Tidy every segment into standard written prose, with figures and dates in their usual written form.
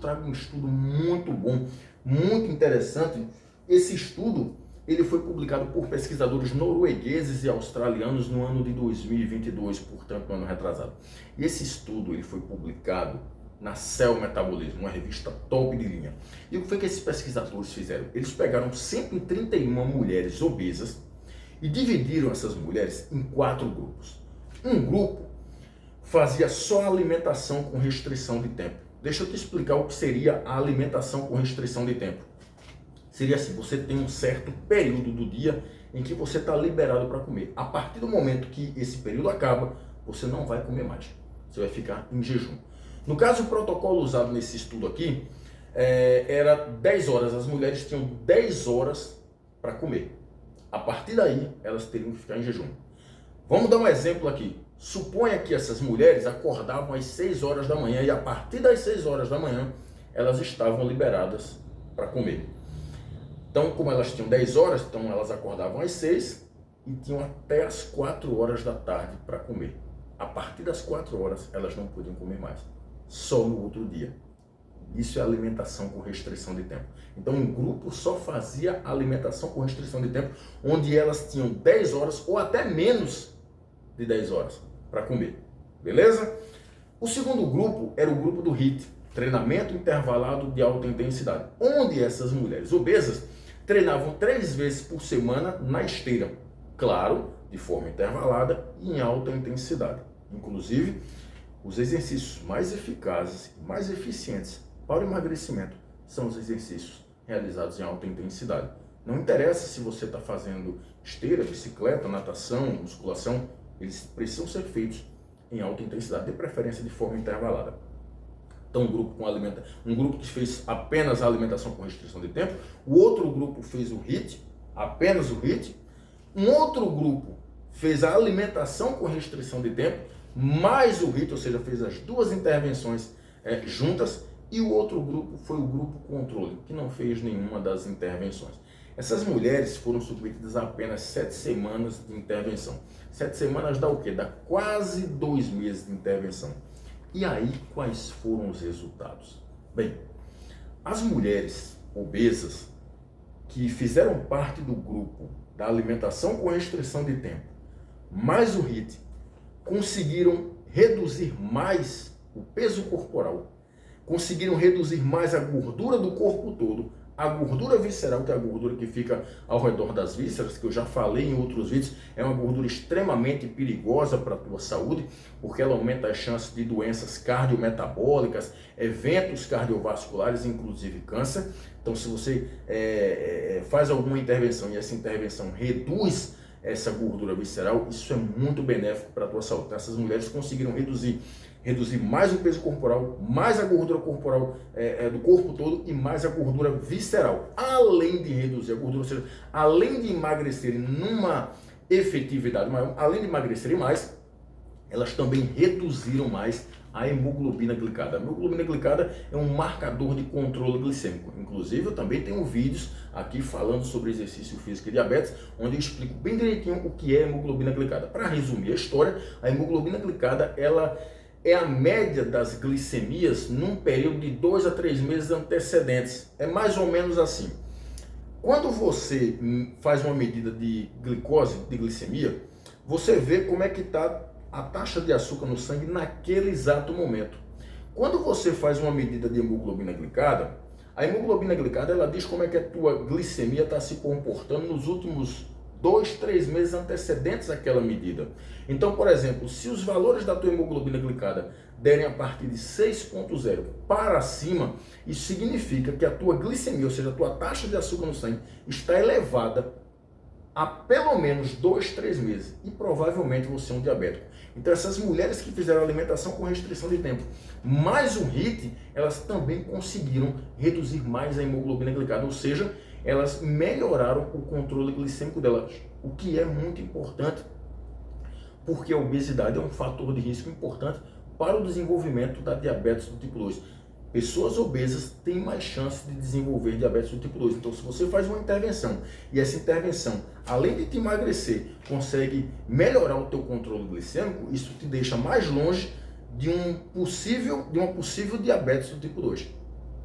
trago um estudo muito bom, muito interessante. Esse estudo ele foi publicado por pesquisadores noruegueses e australianos no ano de 2022, portanto, no ano retrasado. E esse estudo ele foi publicado na Cell Metabolismo, uma revista top de linha. E o que foi que esses pesquisadores fizeram? Eles pegaram 131 mulheres obesas e dividiram essas mulheres em 4 grupos. Um grupo fazia só alimentação com restrição de tempo. Deixa eu te explicar o que seria a alimentação com restrição de tempo. Seria assim, você tem um certo período do dia em que você está liberado para comer. A partir do momento que esse período acaba, você não vai comer mais. Você vai ficar em jejum. No caso, o protocolo usado nesse estudo aqui era 10 horas. As mulheres tinham 10 horas para comer. A partir daí, elas teriam que ficar em jejum. Vamos dar um exemplo aqui. Suponha que essas mulheres acordavam às 6 horas da manhã e a partir das 6 horas da manhã, elas estavam liberadas para comer. Então, como elas tinham 10 horas, então elas acordavam às 6 e tinham até as 4 horas da tarde para comer. A partir das 4 horas, elas não podiam comer mais. Só no outro dia. Isso é alimentação com restrição de tempo. Então, um grupo só fazia alimentação com restrição de tempo, onde elas tinham 10 horas ou até menos de 10 horas para comer. Beleza? O segundo grupo era o grupo do HIIT, treinamento intervalado de alta intensidade, onde essas mulheres obesas treinavam 3 vezes por semana na esteira, claro, de forma intervalada e em alta intensidade. Inclusive, os exercícios mais eficazes e mais eficientes para o emagrecimento são os exercícios realizados em alta intensidade. Não interessa se você está fazendo esteira, bicicleta, natação, musculação, eles precisam ser feitos em alta intensidade, de preferência de forma intervalada. Então, um grupo que fez apenas a alimentação com restrição de tempo, o outro grupo fez o HIIT, apenas o HIIT, um outro grupo fez a alimentação com restrição de tempo, mais o HIIT, ou seja, fez as duas intervenções juntas, e o outro grupo foi o grupo controle, que não fez nenhuma das intervenções. Essas mulheres foram submetidas a apenas 7 semanas de intervenção. 7 semanas dá o quê? Dá quase 2 meses de intervenção. E aí, quais foram os resultados? Bem, as mulheres obesas que fizeram parte do grupo da alimentação com restrição de tempo, mais o HIIT, conseguiram reduzir mais o peso corporal, conseguiram reduzir mais a gordura do corpo todo, a gordura visceral, que é a gordura que fica ao redor das vísceras, que eu já falei em outros vídeos, é uma gordura extremamente perigosa para a tua saúde, porque ela aumenta as chances de doenças cardiometabólicas, eventos cardiovasculares, inclusive câncer. Então, se você faz alguma intervenção e essa intervenção reduz essa gordura visceral, isso é muito benéfico para a tua saúde. Então, essas mulheres conseguiram reduzir mais o peso corporal, mais a gordura corporal do corpo todo e mais a gordura visceral. Além de reduzir a gordura, ou seja, além de emagrecerem numa efetividade maior, além de emagrecerem mais, elas também reduziram mais a hemoglobina glicada. A hemoglobina glicada é um marcador de controle glicêmico. Inclusive, eu também tenho vídeos aqui falando sobre exercício físico e diabetes, onde eu explico bem direitinho o que é hemoglobina glicada. Para resumir a história, a hemoglobina glicada, ela é a média das glicemias num período de 2 a 3 meses antecedentes. É mais ou menos assim. Quando você faz uma medida de glicose, de glicemia, você vê como é que está a taxa de açúcar no sangue naquele exato momento. Quando você faz uma medida de hemoglobina glicada, a hemoglobina glicada ela diz como é que a tua glicemia está se comportando nos últimos 2, 3 meses antecedentes àquela medida. Então, por exemplo, se os valores da tua hemoglobina glicada derem a partir de 6,0 para cima, isso significa que a tua glicemia, ou seja, a tua taxa de açúcar no sangue, está elevada há pelo menos 2, 3 meses. E provavelmente você é um diabético. Então, essas mulheres que fizeram alimentação com restrição de tempo, mais o HIIT, elas também conseguiram reduzir mais a hemoglobina glicada, ou seja, elas melhoraram o controle glicêmico delas, o que é muito importante, porque a obesidade é um fator de risco importante para o desenvolvimento da diabetes do tipo 2. Pessoas obesas têm mais chance de desenvolver diabetes do tipo 2. Então, se você faz uma intervenção e essa intervenção, além de te emagrecer, consegue melhorar o teu controle glicêmico, isso te deixa mais longe de uma possível diabetes do tipo 2.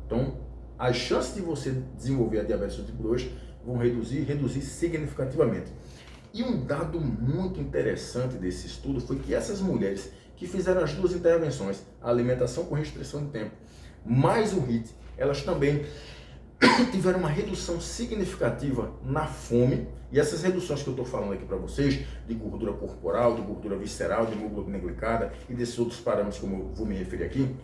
Então, as chances de você desenvolver a diabetes do tipo 2 vão reduzir significativamente. E um dado muito interessante desse estudo foi que essas mulheres que fizeram as duas intervenções, a alimentação com restrição de tempo, mais o HIIT, elas também tiveram uma redução significativa na fome. E essas reduções que eu estou falando aqui para vocês, de gordura corporal, de gordura visceral, de hemoglobina glicada e desses outros parâmetros como eu vou me referir aqui,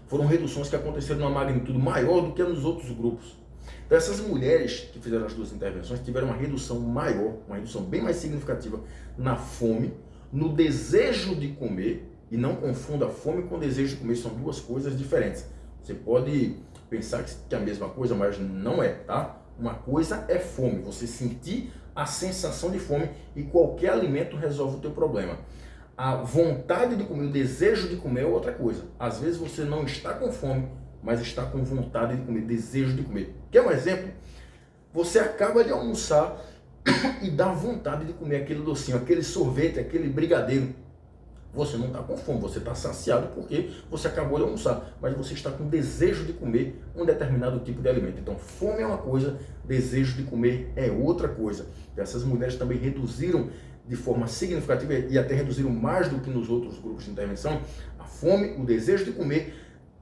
foram reduções que aconteceram numa magnitude maior do que nos outros grupos. Então essas mulheres que fizeram as duas intervenções tiveram uma redução maior, uma redução bem mais significativa na fome, no desejo de comer, e não confunda fome com desejo de comer, são duas coisas diferentes. Você pode pensar que é a mesma coisa, mas não é, tá? Uma coisa é fome, você sentir a sensação de fome e qualquer alimento resolve o teu problema. A vontade de comer, o desejo de comer é outra coisa. Às vezes você não está com fome, mas está com vontade de comer, desejo de comer. Quer um exemplo? Você acaba de almoçar e dá vontade de comer aquele docinho, aquele sorvete, aquele brigadeiro. Você não está com fome, você está saciado porque você acabou de almoçar, mas você está com desejo de comer um determinado tipo de alimento. Então, fome é uma coisa, desejo de comer é outra coisa. E essas mulheres também reduziram de forma significativa e até reduziram mais do que nos outros grupos de intervenção a fome, o desejo de comer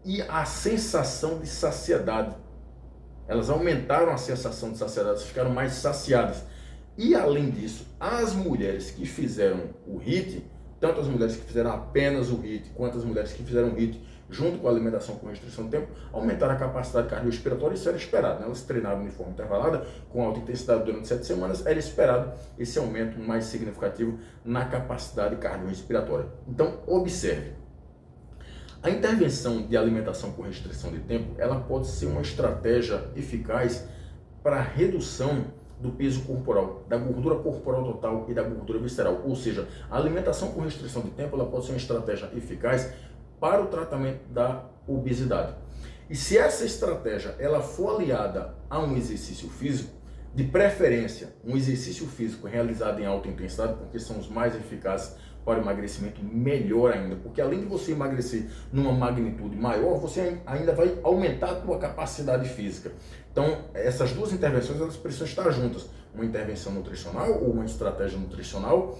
e a sensação de saciedade. Elas aumentaram a sensação de saciedade, ficaram mais saciadas. E além disso, as mulheres que fizeram o HIIT, tanto as mulheres que fizeram apenas o HIIT, quanto as mulheres que fizeram o HIIT junto com a alimentação com restrição de tempo, aumentaram a capacidade cardiorrespiratória. Isso era esperado, né? Elas treinaram de forma intervalada, com alta intensidade durante 7 semanas, era esperado esse aumento mais significativo na capacidade cardiorrespiratória. Então, observe. A intervenção de alimentação com restrição de tempo, ela pode ser uma estratégia eficaz para a redução do peso corporal, da gordura corporal total e da gordura visceral. Ou seja, a alimentação com restrição de tempo, ela pode ser uma estratégia eficaz para o tratamento da obesidade. E se essa estratégia ela for aliada a um exercício físico, de preferência um exercício físico realizado em alta intensidade, porque são os mais eficazes para o emagrecimento, melhor ainda, porque além de você emagrecer numa magnitude maior, você ainda vai aumentar a sua capacidade física. Então, essas duas intervenções elas precisam estar juntas, uma intervenção nutricional ou uma estratégia nutricional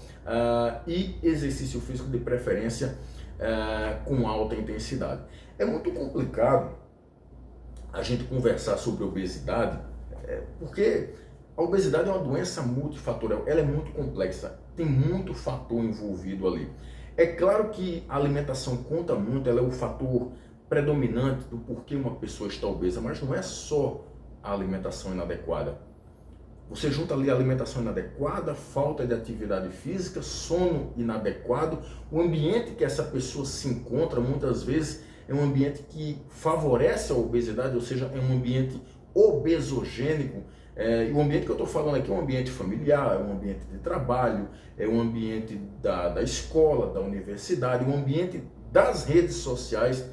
e exercício físico de preferência com alta intensidade. É muito complicado a gente conversar sobre obesidade, porque a obesidade é uma doença multifatorial, ela é muito complexa, tem muito fator envolvido ali. É claro que a alimentação conta muito, ela é o fator predominante do porquê uma pessoa está obesa, mas não é só a alimentação inadequada. Você junta ali a alimentação inadequada, falta de atividade física, sono inadequado, o ambiente que essa pessoa se encontra muitas vezes é um ambiente que favorece a obesidade, ou seja, é um ambiente obesogênico. E o ambiente que eu estou falando aqui é um ambiente familiar, é um ambiente de trabalho, é um ambiente da escola, da universidade, um ambiente das redes sociais.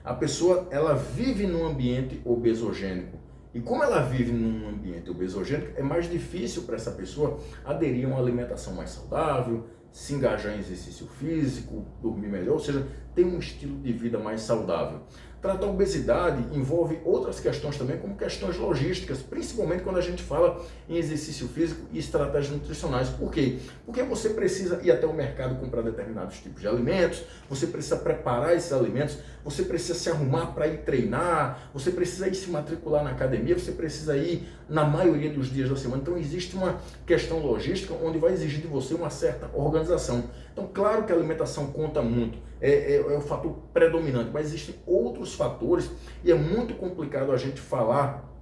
A pessoa ela vive num ambiente obesogênico. E como ela vive num ambiente obesogênico, é mais difícil para essa pessoa aderir a uma alimentação mais saudável, se engajar em exercício físico, dormir melhor, ou seja, ter um estilo de vida mais saudável. Tratar a obesidade envolve outras questões também, como questões logísticas, principalmente quando a gente fala em exercício físico e estratégias nutricionais. Por quê? Porque você precisa ir até o mercado comprar determinados tipos de alimentos, você precisa preparar esses alimentos, você precisa se arrumar para ir treinar, você precisa ir se matricular na academia, você precisa ir na maioria dos dias da semana. Então existe uma questão logística onde vai exigir de você uma certa organização. Então claro que a alimentação conta muito, é o fator predominante, mas existem outros fatores e é muito complicado a gente falar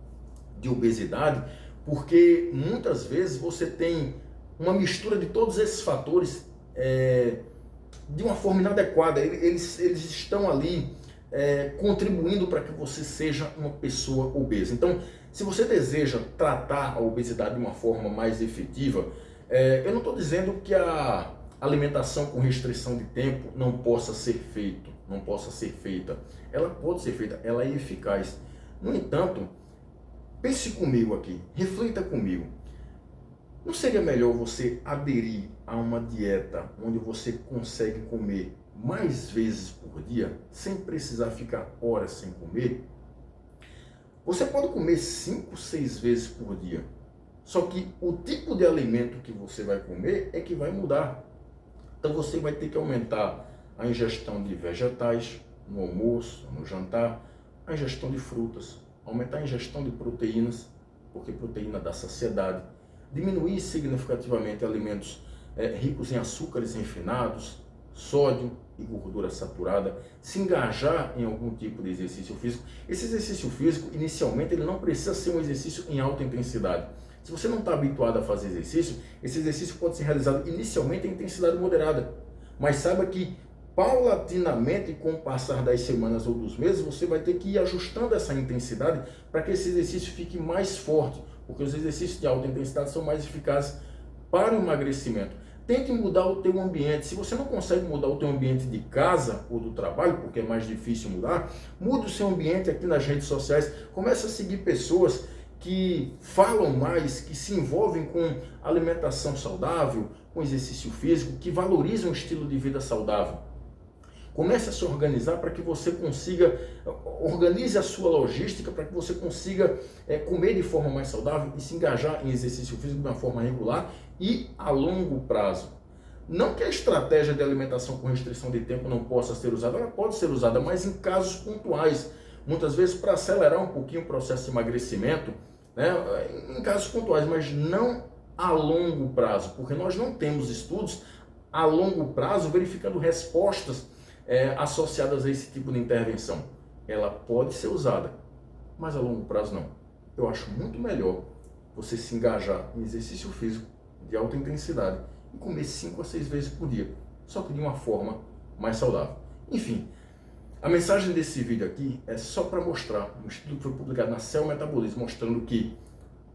de obesidade, porque muitas vezes você tem uma mistura de todos esses fatores de uma forma inadequada. Eles estão ali contribuindo para que você seja uma pessoa obesa. Então, se você deseja tratar a obesidade de uma forma mais efetiva, eu não estou dizendo que a alimentação com restrição de tempo não possa ser feita. Ela pode ser feita, ela é eficaz. No entanto, pense comigo aqui, reflita comigo. Não seria melhor você aderir a uma dieta onde você consegue comer mais vezes por dia, sem precisar ficar horas sem comer? Você pode comer 5, 6 vezes por dia. Só que o tipo de alimento que você vai comer é que vai mudar. Então você vai ter que aumentar a ingestão de vegetais no almoço, no jantar, a ingestão de frutas, aumentar a ingestão de proteínas, porque proteína dá saciedade, diminuir significativamente alimentos ricos em açúcares refinados, sódio e gordura saturada, se engajar em algum tipo de exercício físico. Esse exercício físico, inicialmente, ele não precisa ser um exercício em alta intensidade. Se você não está habituado a fazer exercício, esse exercício pode ser realizado inicialmente em intensidade moderada. Mas saiba que, paulatinamente, com o passar das semanas ou dos meses, você vai ter que ir ajustando essa intensidade para que esse exercício fique mais forte, porque os exercícios de alta intensidade são mais eficazes para o emagrecimento. Tente mudar o teu ambiente. Se você não consegue mudar o teu ambiente de casa ou do trabalho, porque é mais difícil mudar, mude o seu ambiente aqui nas redes sociais. Comece a seguir pessoas que falam mais, que se envolvem com alimentação saudável, com exercício físico, que valorizam o estilo de vida saudável. Comece a se organizar para que você consiga, organize a sua logística para que você consiga comer de forma mais saudável e se engajar em exercício físico de uma forma regular e a longo prazo. Não que a estratégia de alimentação com restrição de tempo não possa ser usada, ela pode ser usada, mas em casos pontuais. Muitas vezes para acelerar um pouquinho o processo de emagrecimento, né, em casos pontuais, mas não a longo prazo, porque nós não temos estudos a longo prazo verificando respostas associadas a esse tipo de intervenção. Ela pode ser usada, mas a longo prazo não. Eu acho muito melhor você se engajar em exercício físico de alta intensidade e comer 5 a 6 vezes por dia, só que de uma forma mais saudável. Enfim, a mensagem desse vídeo aqui é só para mostrar um estudo que foi publicado na Cell Metabolismo, mostrando que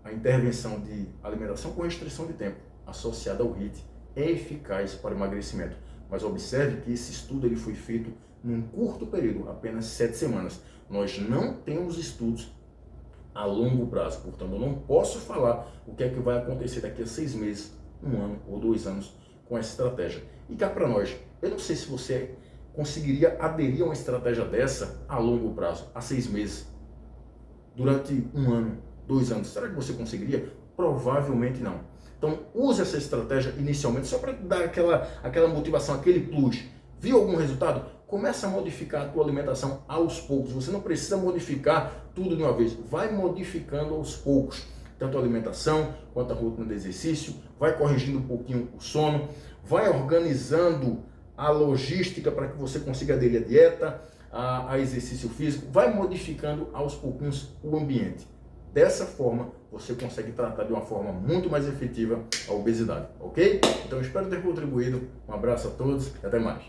a intervenção de alimentação com restrição de tempo associada ao HIIT é eficaz para o emagrecimento. Mas observe que esse estudo ele foi feito num curto período, apenas 7 semanas. Nós não temos estudos a longo prazo, portanto eu não posso falar o que é que vai acontecer daqui a 6 meses, 1 ano ou 2 anos com essa estratégia. E cá para nós, eu não sei se você conseguiria aderir a uma estratégia dessa a longo prazo, a 6 meses, durante 1 ano, 2 anos. Será que você conseguiria? Provavelmente não. Então, use essa estratégia inicialmente só para dar aquela motivação, aquele plus. Viu algum resultado? Começa a modificar a tua alimentação aos poucos. Você não precisa modificar tudo de uma vez. Vai modificando aos poucos. Tanto a alimentação, quanto a rotina de exercício. Vai corrigindo um pouquinho o sono. Vai organizando a logística para que você consiga aderir à dieta, a exercício físico. Vai modificando aos pouquinhos o ambiente. Dessa forma, você consegue tratar de uma forma muito mais efetiva a obesidade, ok? Então, espero ter contribuído. Um abraço a todos e até mais.